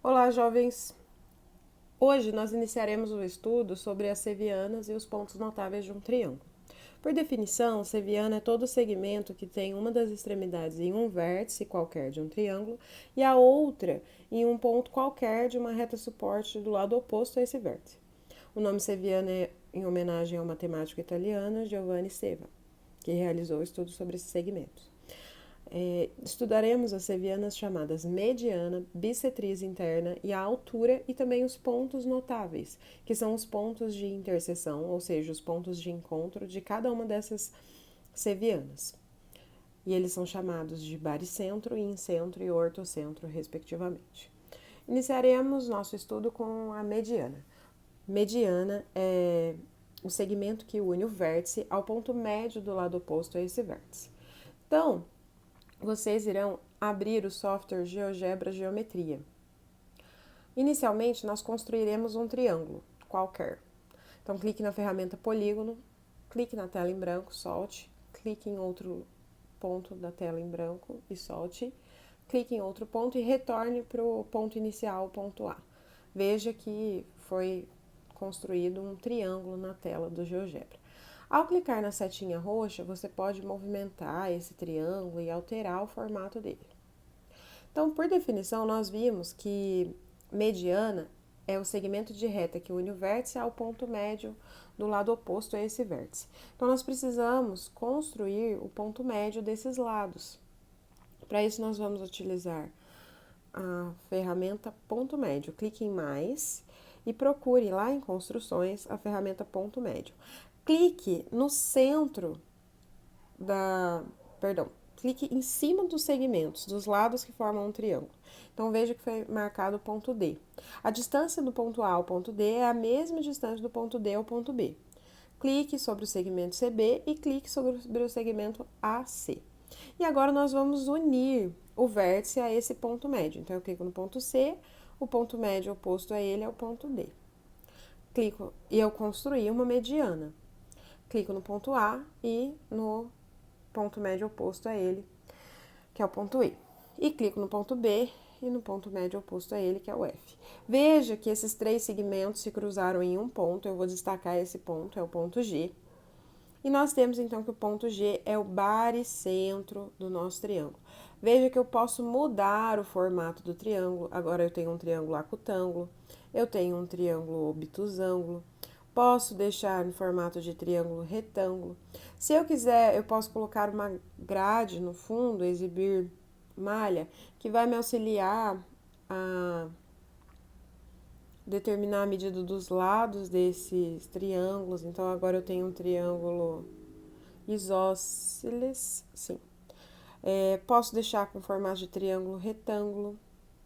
Olá, jovens! Hoje nós iniciaremos o estudo sobre as sevianas e os pontos notáveis de um triângulo. Por definição, seviana é todo segmento que tem uma das extremidades em um vértice qualquer de um triângulo e a outra em um ponto qualquer de uma reta suporte do lado oposto a esse vértice. O nome seviana é em homenagem ao matemático italiano Giovanni Seva, que realizou estudos sobre esses segmentos. Estudaremos as sevianas chamadas mediana, bissetriz interna e a altura e também os pontos notáveis, que são os pontos de interseção, ou seja, os pontos de encontro de cada uma dessas sevianas. E eles são chamados de baricentro, incentro e ortocentro, respectivamente. Iniciaremos nosso estudo com a mediana. Mediana é o segmento que une o vértice ao ponto médio do lado oposto a esse vértice. Então, vocês irão abrir o software GeoGebra Geometria. Inicialmente, nós construiremos um triângulo qualquer. Então, clique na ferramenta Polígono, clique na tela em branco, solte, clique em outro ponto da tela em branco e solte, clique em outro ponto e retorne para o ponto inicial, ponto A. Veja que foi construído um triângulo na tela do GeoGebra. Ao clicar na setinha roxa, você pode movimentar esse triângulo e alterar o formato dele. Então, por definição, nós vimos que mediana é o segmento de reta que une o vértice ao ponto médio do lado oposto a esse vértice. Então, nós precisamos construir o ponto médio desses lados. Para isso, nós vamos utilizar a ferramenta ponto médio. Clique em mais e procure lá em construções a ferramenta ponto médio. Clique no centro clique em cima dos segmentos, dos lados que formam um triângulo. Então, veja que foi marcado o ponto D. A distância do ponto A ao ponto D é a mesma distância do ponto D ao ponto B. Clique sobre o segmento CB e clique sobre o segmento AC. E agora nós vamos unir o vértice a esse ponto médio. Então, eu clico no ponto C, o ponto médio oposto a ele é o ponto D. Clico e eu construí uma mediana. Clico no ponto A e no ponto médio oposto a ele, que é o ponto E. E clico no ponto B e no ponto médio oposto a ele, que é o F. Veja que esses três segmentos se cruzaram em um ponto, eu vou destacar esse ponto, é o ponto G. E nós temos então que o ponto G é o baricentro do nosso triângulo. Veja que eu posso mudar o formato do triângulo. Agora eu tenho um triângulo acutângulo, eu tenho um triângulo obtusângulo, posso deixar no formato de triângulo retângulo. Se eu quiser, eu posso colocar uma grade no fundo, exibir malha, que vai me auxiliar a determinar a medida dos lados desses triângulos. Então, agora eu tenho um triângulo isósceles, sim. Posso deixar com formato de triângulo retângulo,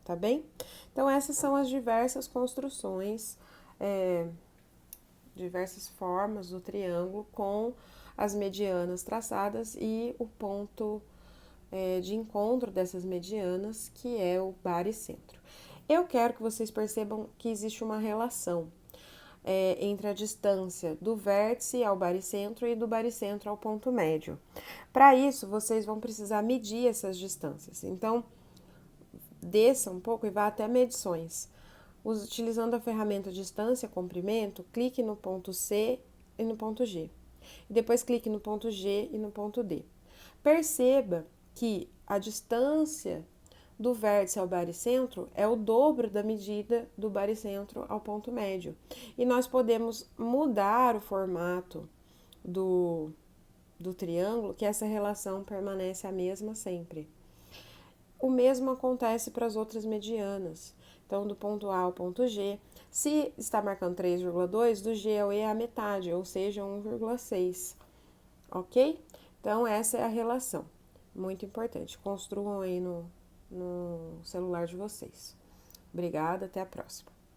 tá bem? Então, essas são as diversas construções, diversas formas do triângulo com as medianas traçadas e o ponto de encontro dessas medianas, que é o baricentro. Eu quero que vocês percebam que existe uma relação entre a distância do vértice ao baricentro e do baricentro ao ponto médio. Para isso, vocês vão precisar medir essas distâncias. Então, desça um pouco e vá até medições. Utilizando a ferramenta distância, comprimento, clique no ponto C e no ponto G. E depois clique no ponto G e no ponto D. Perceba que a distância do vértice ao baricentro é o dobro da medida do baricentro ao ponto médio. E nós podemos mudar o formato do triângulo, que essa relação permanece a mesma sempre. O mesmo acontece para as outras medianas. Então, do ponto A ao ponto G, se está marcando 3,2, do G ao E é a metade, ou seja, 1,6. Ok? Então, essa é a relação. Muito importante. Construam aí no celular de vocês. Obrigada, até a próxima.